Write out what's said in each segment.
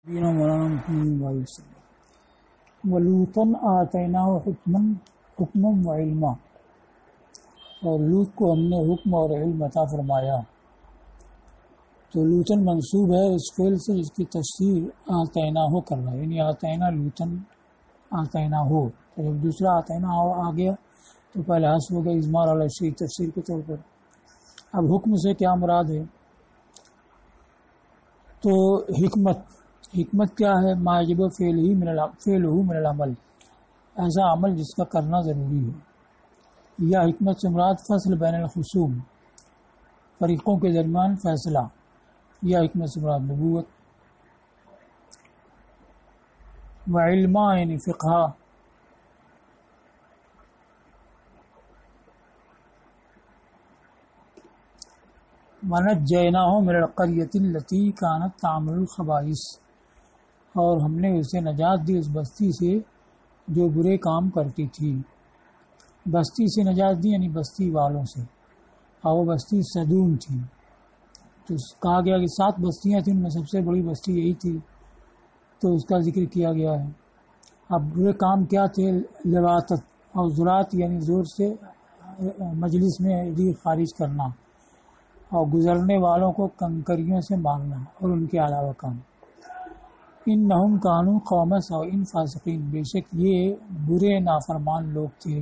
دینا مولانا محمد وسلم ولوطن آتیناہ حکما و علما، اور لوط کو ہم نے حکم اور علم عطا فرمایا۔ تو لوطن منصوب ہے اس فعل سے جس کی تفسیر آتیناہ کرنا، یعنی آتینہ لوطن آتینہ ہو۔ تو جب دوسرا آتینہ آ گیا تو پہلے حذف ہو گیا اضمار علی شیء تفسیر کے طور پر۔ اب حکم سے کیا مراد ہے؟ تو حکمت کیا ہے؟ ما یجب فعلہ من العمل، ایسا عمل جس کا کرنا ضروری ہے۔ یا حکمت سے مراد فصل بین الخصوم، فریقوں کے درمیان فیصلہ۔ یا حکمت سے مراد نبوت۔ و علما یعنی فقہ۔ وَنَجَّيْنَاهُ مِنَ الْقَرْيَةِ الَّتِي كَانَتْ تَعْمَلُ الْخَبَائِثَ، اور ہم نے اسے نجات دی اس بستی سے جو برے کام کرتی تھی۔ بستی سے نجات دی یعنی بستی والوں سے، اور وہ بستی صدوم تھی۔ تو کہا گیا کہ 7 بستیاں تھیں، ان میں سب سے بڑی بستی یہی تھی، تو اس کا ذکر کیا گیا ہے۔ اب برے کام کیا تھے؟ لواطت، اور ذرات یعنی زور سے مجلس میں ریح خارج کرنا، اور گزرنے والوں کو کنکریوں سے مارنا، اور ان کے علاوہ کام۔ انہم کانوا قوم سوء فاسقین، بے شک یہ برے نافرمان لوگ تھے۔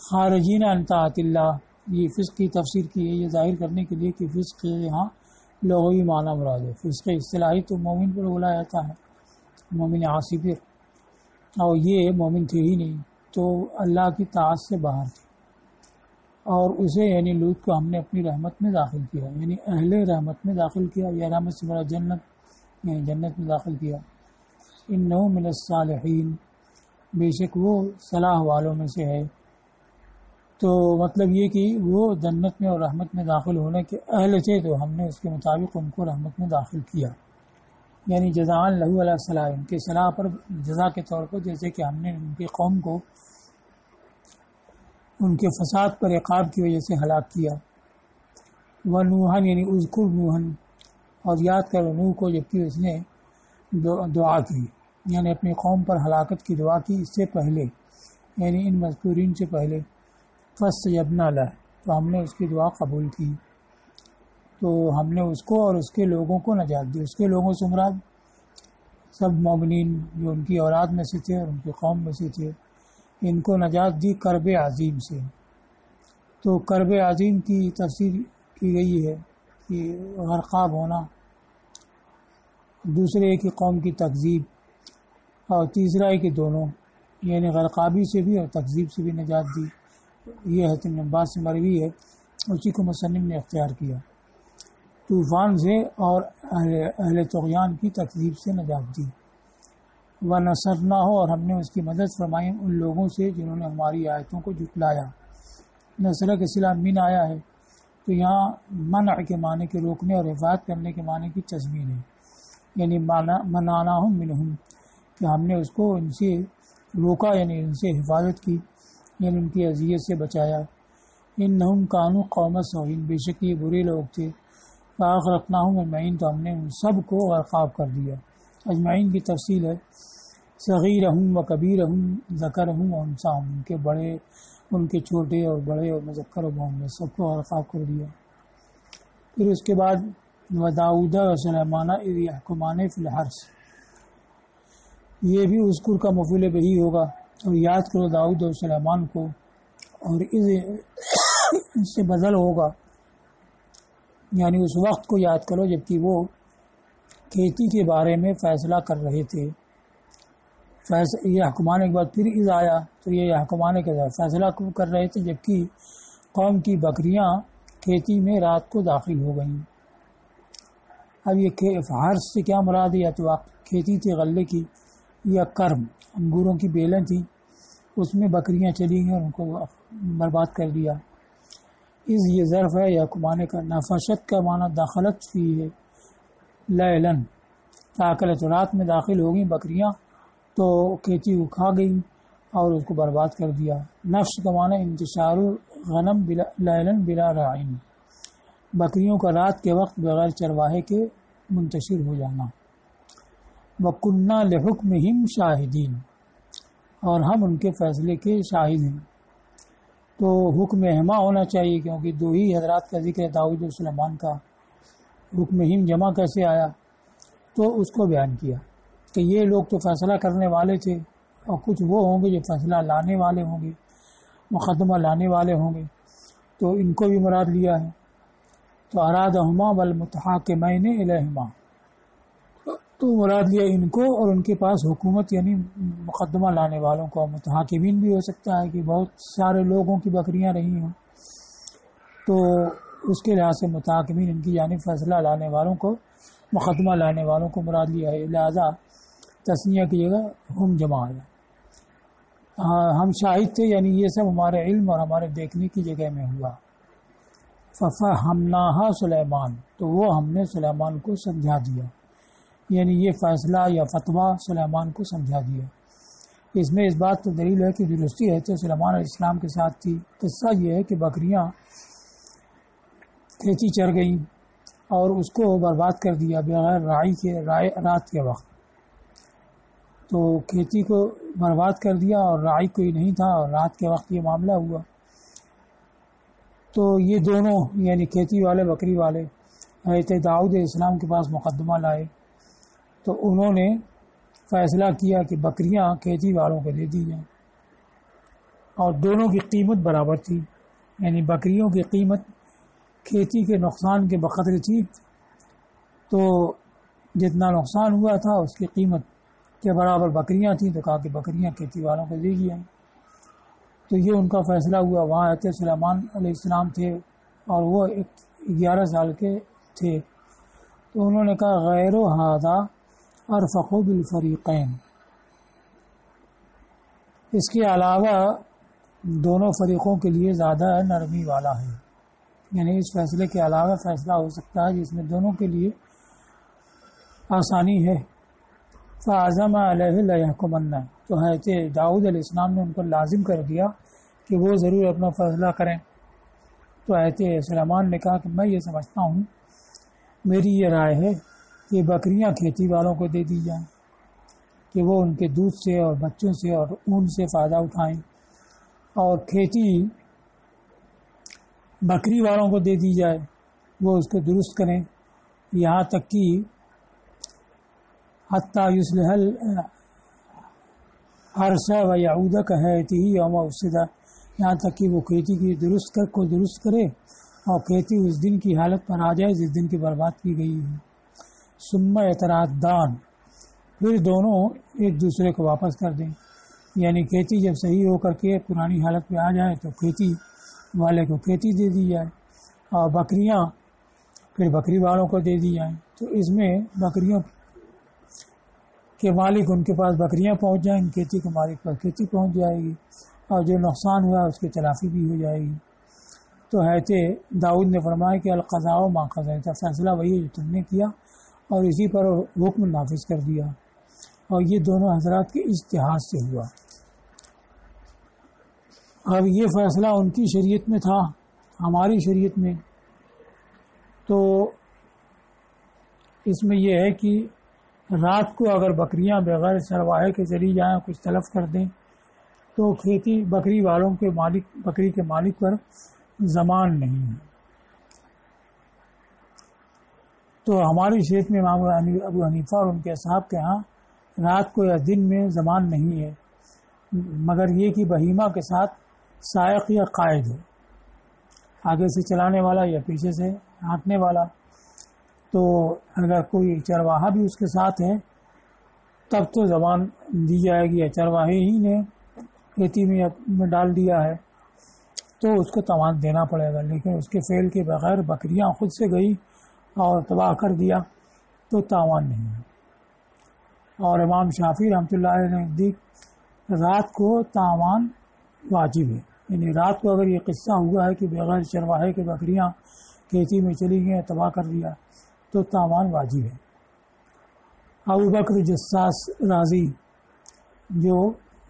خارجین عن طاعت اللہ، یہ فسق کی تفسیر کی ہے، یہ ظاہر کرنے کے لیے کہ فسق یہاں لغوی معنی مراد ہے۔ فسق اصطلاحی تو مومن پر بولا جاتا ہے، مومن عاصی پر، اور یہ مومن تھے ہی نہیں، تو اللہ کی طاعت سے باہر تھے۔ اور اسے یعنی لوط کو ہم نے اپنی رحمت میں داخل کیا، یعنی اہل رحمت میں داخل کیا، یا رحمت سے بڑا جنت، یعنی جنت میں داخل کیا۔ انہ من الصالحین، بے شک وہ صلاح والوں میں سے ہے۔ تو مطلب یہ کہ وہ جنت میں اور رحمت میں داخل ہونے کے اہل تھے، تو ہم نے اس کے مطابق ان کو رحمت میں داخل کیا، یعنی جزاء لہ علی صلاح، ان کے صلاح پر جزا کے طور پر، جیسے کہ ہم نے ان کی قوم کو ان کے فساد پر عقاب کی وجہ سے ہلاک کیا۔ ونوحن یعنی اذکر نوحن، اور یاد کرو نوح کو جبکہ اس نے دعا کی، یعنی اپنی قوم پر ہلاکت کی دعا کی اس سے پہلے، یعنی ان مذکورین سے پہلے۔ فاستجبنا لہ، تو ہم نے اس کی دعا قبول کی، تو ہم نے اس کو اور اس کے لوگوں کو نجات دی۔ اس کے لوگوں سے مراد سب مومنین جو ان کی اولاد میں سے تھے اور ان کی قوم میں سے تھے، ان کو نجات دی کرب عظیم سے۔ تو کرب عظیم کی تفسیر کی گئی ہے کہ غرقاب ہونا، دوسرے کی قوم کی تکذیب، اور تیسرا ہے کہ دونوں، یعنی غرقابی سے بھی اور تکذیب سے بھی نجات دی۔ یہ حضرت ابن عباس سے مروی ہے، اسی کو مصنف نے اختیار کیا۔ طوفان سے اور اہل طغیان کی تکذیب سے نجات دی۔ وَنَصَرْنَاهُ، اور ہم نے اس کی مدد فرمائی ان لوگوں سے جنہوں نے ہماری آیتوں کو جھٹلایا۔ نصر کے صلہ من آیا ہے، تو یہاں منع کے معنی کے روکنے اور حفاظت کرنے کے معنی کی تضمین ہے، یعنی منعناہم منہم، کہ ہم نے اس کو ان سے روکا، یعنی ان سے حفاظت کی، یعنی ان کی اذیت سے بچایا۔ انہم کانوا قوم سوء، بے شک یہ برے لوگ تھے۔ فاغرقناہم اجمعین، تو ہم نے ان سب کو غرقاب کر دیا۔ اجمعین کی تفصیل ہے، صغیرہم و کبیرہم، ذکرہم و انثاہم، ان کے بڑے، ان کے چھوٹے اور بڑے، اور مذکر و مؤنث، سب کو غرقاب کر دیا۔ پھر اس کے بعد وداؤد و سلیمان اذ یحکمان فی الحرث، یہ بھی اذکر کا مفعول بہ ہوگا، اور یاد کرو داؤد اور سلیمان کو، اور اس سے بدل ہوگا، یعنی اس وقت کو یاد کرو جبکہ وہ کھیتی کے بارے میں فیصلہ کر رہے تھے۔ یہ حکمان کے بعد پھر اذ آیا، تو یہ حکمان کے بعد فیصلہ کر رہے تھے جبکہ قوم کی بکریاں کھیتی میں رات کو داخل ہو گئیں۔ اب یہ حرث سے کیا مراد ہے؟ یا تو کھیتی تھی غلے کی، یا کرم انگوروں کی بیلیں تھیں، اس میں بکریاں چلی گئیں اور ان کو برباد کر دیا۔ اس یہ ظرف ہے یا حکمانے کا۔ نفشت کا معنی دخلت فی ہے، لیلن تاکلت، رات میں داخل ہو گئیں بکریاں تو کھیتی کو کھا گئی اور اس کو برباد کر دیا۔ نفش کا معنی انتشار غنم لیلن بلا راعین، بکریوں کا رات کے وقت بغیر چرواہے کے منتشر ہو جانا. وَكُنَّا لِحُكْمِهِمْ شَاهِدِينَ، اور ہم ان کے فیصلے کے شاہد ہیں. تو حکم ہما ہونا چاہیے، کیونکہ دو ہی حضرات کا ذکر ہے، داؤد اور سلیمان کا. حکم ہم جمع کیسے آیا؟ تو اس کو بیان کیا کہ یہ لوگ تو فیصلہ کرنے والے تھے، اور کچھ وہ ہوں گے جو فیصلہ لانے والے ہوں گے، مقدمہ لانے والے ہوں گے، تو ان کو بھی مراد لیا ہے. تو ارادہما والمتحاکمین الیہما، تو مراد لیا ان کو اور ان کے پاس حکومت یعنی مقدمہ لانے والوں کو. متحاکمین بھی ہو سکتا ہے کہ بہت سارے لوگوں کی بکریاں رہی ہوں، تو اس کے لحاظ سے متحاکمین ان کی جانب فیصلہ لانے والوں کو، مقدمہ لانے والوں کو مراد لیا ہے. لہذا تسنیہ کی جگہ ہم جمع آیا. ہم شاہد تھے، یعنی یہ سب ہمارے علم اور ہمارے دیکھنے کی جگہ میں ہوا. فَفَهَّمْنَاهَا سلیمان، تو وہ ہم نے سلیمان کو سمجھا دیا، یعنی یہ فیصلہ یا فتویٰ سلیمان کو سمجھا دیا. اس میں اس بات تو دلیل ہے کہ درستی ہے تو سلیمان علیہ السلام کے ساتھ تھی. قصہ یہ ہے کہ بکریاں کھیتی چر گئیں اور اس کو برباد کر دیا بغیر راعی کے رات کے وقت. تو کھیتی کو برباد کر دیا اور راعی کوئی نہیں تھا، اور رات کے وقت یہ معاملہ ہوا. تو یہ دونوں یعنی کھیتی والے بکری والے حضرت داؤد علیہ السلام کے پاس مقدمہ لائے. تو انہوں نے فیصلہ کیا کہ بکریاں کھیتی والوں کو دے دی جائیں، اور دونوں کی قیمت برابر تھی، یعنی بکریوں کی قیمت کھیتی کے نقصان کے بقدر تھی. تو جتنا نقصان ہوا تھا اس کی قیمت کے برابر بکریاں تھیں، تو کہا کہ بکریاں کھیتی والوں کو دے دی جائیں. تو یہ ان کا فیصلہ ہوا. وہاں حضرت سلیمان علیہ السلام تھے اور وہ 11 سال کے تھے. تو انہوں نے کہا غیر ھذا ارفق بالفریقین، اس کے علاوہ دونوں فریقوں کے لیے زیادہ نرمی والا ہے، یعنی اس فیصلے کے علاوہ فیصلہ ہو سکتا ہے جس میں دونوں کے لیے آسانی ہے. فعزم علیہ لیحکمن، تو حضرت داؤد علیہ السلام نے ان کو لازم کر دیا کہ وہ ضرور اپنا فیصلہ کریں. تو حضرت سلیمان نے کہا کہ میں یہ سمجھتا ہوں، میری یہ رائے ہے کہ بکریاں کھیتی والوں کو دے دی جائیں کہ وہ ان کے دودھ سے اور بچوں سے اور اون سے فائدہ اٹھائیں، اور کھیتی بکری والوں کو دے دی جائے، وہ اس کو درست کریں، یہاں تک کہ حتیٰ یصلح الحرث و یعود کہتی یوم افسدہ، یہاں تک کہ وہ کھیتی کی درست کرے اور کھیتی اس دن کی حالت پر آ جائے جس دن کی برباد کی گئی ہے. ثم یتراءدان، پھر دونوں ایک دوسرے کو واپس کر دیں، یعنی کھیتی جب صحیح ہو کر کے پرانی حالت پہ آ جائے تو کھیتی والے کو کھیتی دے دی جائے، اور بکریاں پھر بکری والوں کو دے دی جائیں. تو اس میں بکریوں کے مالک ان کے پاس بکریاں پہنچ جائیں، کھیتی کے مالک پر کھیتی پہنچ جائے گی، اور جو نقصان ہوا اس کی تلافی بھی ہو جائے گی. تو حضرت داؤد نے فرمایا کہ القضاء ما قضیت، فیصلہ وہی جو تم نے کیا اور اسی پر حکم نافذ کر دیا، اور یہ دونوں حضرات کے اجتہاد سے ہوا. اب یہ فیصلہ ان کی شریعت میں تھا، ہماری شریعت میں تو اس میں یہ ہے کہ رات کو اگر بکریاں بغیر چرواہے کے چلی جائیں، کچھ تلف کر دیں، تو کھیتی بکری والوں کے مالک، بکری کے مالک پر ضمان نہیں ہے. تو ہماری شریعت میں امام ابو حنیفہ اور ان کے اصحاب کے ہاں رات کو یا دن میں ضمان نہیں ہے، مگر یہ کہ بہیمہ کے ساتھ سائق یا قائد ہے، آگے سے چلانے والا یا پیچھے سے ہانکنے والا. تو اگر کوئی چرواہا بھی اس کے ساتھ ہے تب تو ضمان دی جائے گی، یا چرواہے ہی نے کھیتی میں ڈال دیا ہے تو اس کو تاوان دینا پڑے گا. لیکن اس کے فعل کے بغیر بکریاں خود سے گئی اور تباہ کر دیا تو تاوان نہیں ہے. اور امام شافعی رحمۃ اللہ علیہ نے نزدیک رات کو تاوان واجب ہے، یعنی رات کو اگر یہ قصہ ہوا ہے کہ بغیر چرواہے کے بکریاں کھیتی میں چلی گئیں، تباہ کر دیا، تو تاوان واجب ہے. ابو بکر جساس رازی جو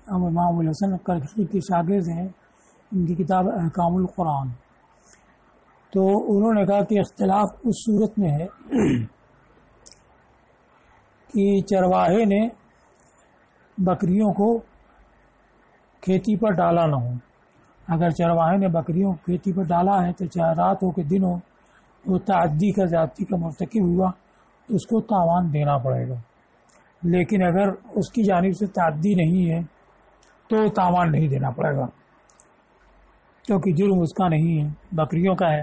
امام الحسن کرخی کے شاگرد ہیں، ان کی کتاب احکام القرآن، تو انہوں نے کہا کہ اختلاف اس صورت میں ہے کہ چرواہے نے بکریوں کو کھیتی پر ڈالا نہ ہو. اگر چرواہے نے بکریوں کو کھیتی پر ڈالا ہے تو چاہے رات ہو کہ دن ہو، وہ تعدی کا زیادتی کا مرتکب ہوا تو اس کو تاوان دینا پڑے گا. لیکن اگر اس کی جانب سے تعدی نہیں ہے تو تاوان نہیں دینا پڑے گا، کیونکہ جرم اس کا نہیں ہے، بکریوں کا ہے.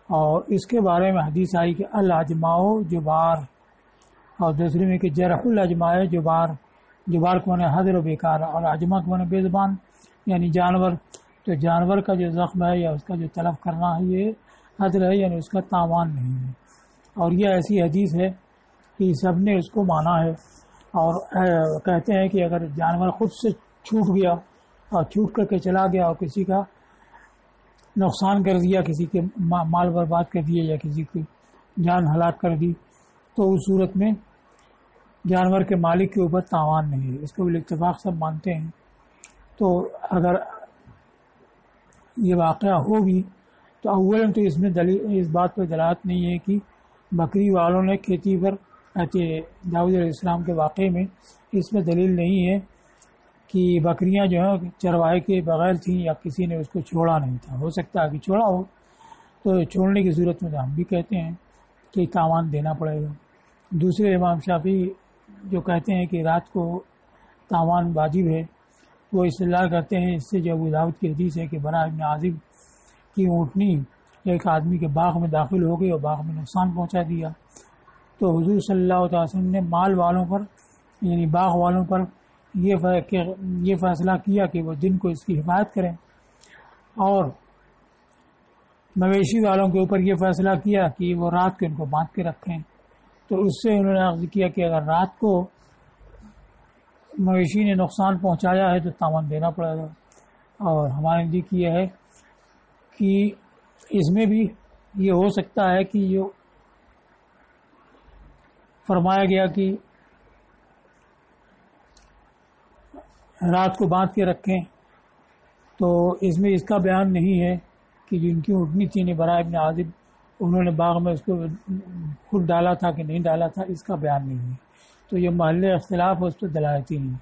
اور اس کے بارے میں حدیث آئی کہ الاجماع جبار، اور دوسرے میں کہ جرح الاجماع جبار. جبار کو مانے حضر و بیکار، اور اجماع کو مانے بے زبان یعنی جانور. تو جانور کا جو زخم ہے یا اس کا جو تلف کرنا ہے یہ حضر ہے، یعنی اس کا تاوان نہیں ہے. اور یہ ایسی حدیث ہے کہ سب نے اس کو مانا ہے. اور کہتے ہیں کہ اگر جانور خود سے چھوٹ گیا اور چھوٹ کر کے چلا گیا اور کسی کا نقصان کر دیا، کسی کے مال برباد کر دیا یا کسی کی جان ہلاک کر دی، تو اس صورت میں جانور کے مالک کے اوپر تاوان نہیں ہے. اس کو بھی اتفاق سب مانتے ہیں. تو اگر یہ واقعہ ہو بھی تو اولاً تو اس میں دلیل، اس بات پر دلالت نہیں ہے کہ بکری والوں نے کھیتی پر داؤد علیہ السلام کے واقعے میں اس میں دلیل نہیں ہے کہ بکریاں جو ہیں چرواہے کے بغیر تھیں یا کسی نے اس کو چھوڑا نہیں تھا. ہو سکتا ہے کہ چھوڑا ہو، تو چھوڑنے کی صورت میں ہم بھی کہتے ہیں کہ تاوان دینا پڑے گا. دوسرے امام شافعی جو کہتے ہیں کہ رات کو تاوان واجب ہے، وہ استدلال کرتے ہیں اس سے جو ابو داؤد کی حدیث ہے کہ برا ابن عازب کی اونٹنی ایک آدمی کے باغ میں داخل ہو گئی اور باغ میں نقصان پہنچا دیا، تو حضور صلی اللہ علیہ وسلم نے مال والوں پر یعنی باغ والوں پر یہ فیصلہ کیا کہ وہ دن کو اس کی حفاظت کریں، اور مویشی والوں کے اوپر یہ فیصلہ کیا کہ وہ رات کو ان کو باندھ کے رکھیں. تو اس سے انہوں نے عرض کیا کہ اگر رات کو مویشی نے نقصان پہنچایا ہے تو تاوان دینا پڑے گا. اور ہمارے نزدیک یہ ہے کہ اس میں بھی یہ ہو سکتا ہے کہ جو فرمایا گیا کہ رات کو باندھ کے رکھیں، تو اس میں اس کا بیان نہیں ہے کہ جن کی اٹھنی تھی برا ابن عازب انہوں نے باغ میں اس کو خود ڈالا تھا کہ نہیں ڈالا تھا، اس کا بیان نہیں ہے. تو یہ محل اختلاف اس پہ دلالتی نہیں.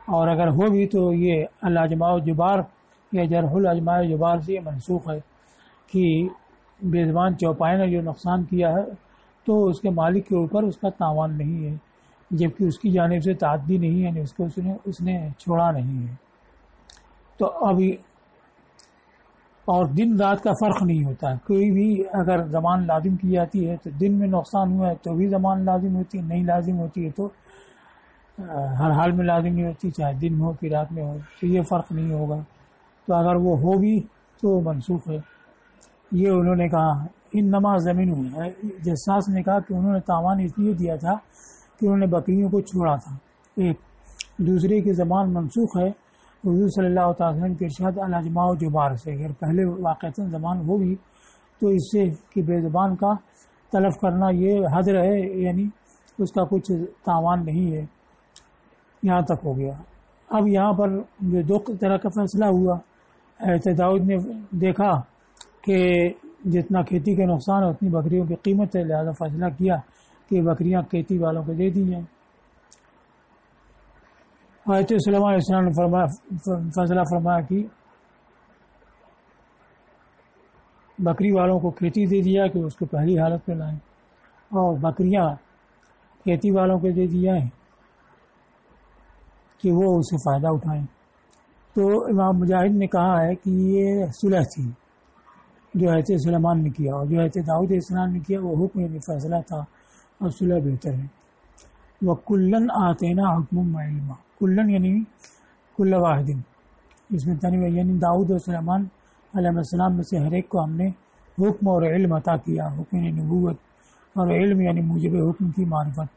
اور اگر ہو بھی تو یہ الاجماع جبار یا جرح الاجماع جبار سے یہ منسوخ ہے کہ بے زبان چوپائے نے جو نقصان کیا ہے تو اس کے مالک کے اوپر اس کا تاوان نہیں ہے، جبکہ اس کی جانب سے تعدی نہیں ہے، یعنی اس کو اس نے چھوڑا نہیں ہے. تو ابھی اور دن رات کا فرق نہیں ہوتا ہے. کوئی بھی اگر زمان لازم کی جاتی ہے تو دن میں نقصان ہوا ہے تو بھی زمان لازم ہوتی ہے، نہیں لازم ہوتی ہے تو ہر حال میں لازم نہیں ہوتی، چاہے دن میں ہو کہ رات میں ہو، تو یہ فرق نہیں ہوگا. تو اگر وہ ہو بھی تو منسوخ ہے. یہ انہوں نے کہا ان نماز زمین ہے. جساس نے کہا کہ انہوں نے تاوان اس لیے دیا تھا کہ انہوں نے بکریوں کو چھوڑا تھا. ایک دوسرے کی زبان منسوخ ہے حضور صلی اللہ تعالی وسلم کے ارشاد الاجماع جبار سے. اگر پہلے واقعتاً زبان ہوگی تو اس سے کہ بے زبان کا تلف کرنا یہ حضر ہے، یعنی اس کا کچھ تاوان نہیں ہے. یہاں تک ہو گیا. اب یہاں پر جو دو طرح کا فیصلہ ہوا، داؤد نے دیکھا کہ جتنا کھیتی کا نقصان ہے اتنی بکریوں کی قیمت ہے، لہذا فیصلہ کیا کہ بکریاں کھیتی والوں کو دے دی جائیں. حضرت سلیمان علیہ السلام نے فیصلہ فرمایا کہ بکری والوں کو کھیتی دے دیا کہ اس کو پہلی حالت میں لائیں، اور بکریاں کھیتی والوں کو دے دیا ہے کہ وہ اس سے فائدہ اٹھائیں. تو امام مجاہد نے کہا ہے کہ یہ صلح تھی جو حضرت سلیمان نے کیا، اور جو حضرت داؤد علیہ السلام نے کیا وہ حکم یعنی فیصلہ تھا، اور صلح بہتر ہے. وَكُلًّا آتَيْنَا حُكْمًا وَعِلْمًا. کلن یعنی کل واحد، اس میں تنوع یعنی داؤد اور سلیمان علیہ السلام میں سے ہر ایک کو ہم نے حکم اور علم عطا کیا. حکم یعنی نبوت اور علم یعنی موجب حکم کی معرفت.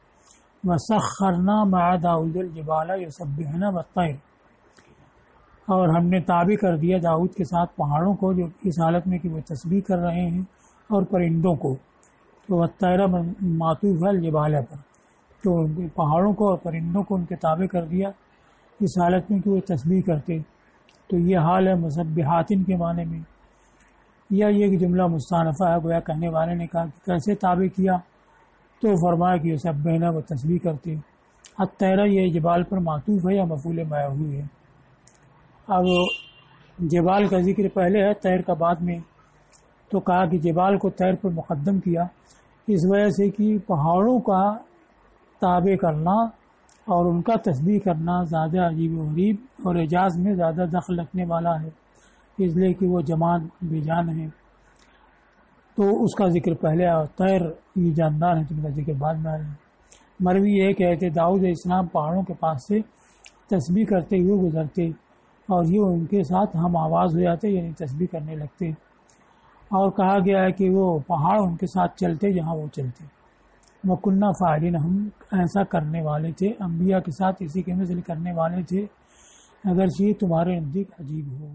وَسَخَّرْنَا مَعَ دَاوُدَ الْجِبَالَ يُسَبِّحْنَ وَالطَّيْرَ. اور ہم نے تابع کر دیا داؤد کے ساتھ پہاڑوں کو، جو اس حالت میں کہ وہ تسبیح کر رہے ہیں، اور پرندوں کو. تو والطیر معطوف ہے الجبال پر، تو پہاڑوں کو اور پرندوں کو ان کے تابع کر دیا اس حالت میں کہ وہ تسبیح کرتے. تو یہ حال ہے مسبحاتن کے معنی میں. یا یہ جملہ مستانفہ ہے، گویا کہنے والے نے کہا کہ کیسے تابع کیا، تو فرمایا کہ یہ سب بہنا وہ تسبیح کرتے. الطیر یہ جبال پر معطوف ہے یا مفعول معہو ہے. اب جبال کا ذکر پہلے ہے، طیر کا بعد میں، تو کہا کہ جبال کو طیر پر مقدم کیا اس وجہ سے کہ پہاڑوں کا تابع کرنا اور ان کا تسبیح کرنا زیادہ عجیب و غریب اور اعجاز میں زیادہ دخل رکھنے والا ہے، اس لیے کہ وہ جماعت بے جان ہے، تو اس کا ذکر پہلے اور طیر یہ جاندار ہے تو ان کا ذکر بعد میں آیا. مروی یہ کہتے داؤد علیہ السلام پہاڑوں کے پاس سے تسبیح کرتے ہوئے گزرتے اور یہ ان کے ساتھ ہم آواز ہو جاتے، یعنی تسبیح کرنے لگتے. اور کہا گیا ہے کہ وہ پہاڑ ان کے ساتھ چلتے جہاں وہ چلتے. وَكُنَّا فَاعِلِينَ ہم ایسا کرنے والے تھے، انبیاء کے ساتھ اسی کے مثل کرنے والے تھے، اگرچہ تمہارے نزدیک عجیب ہو.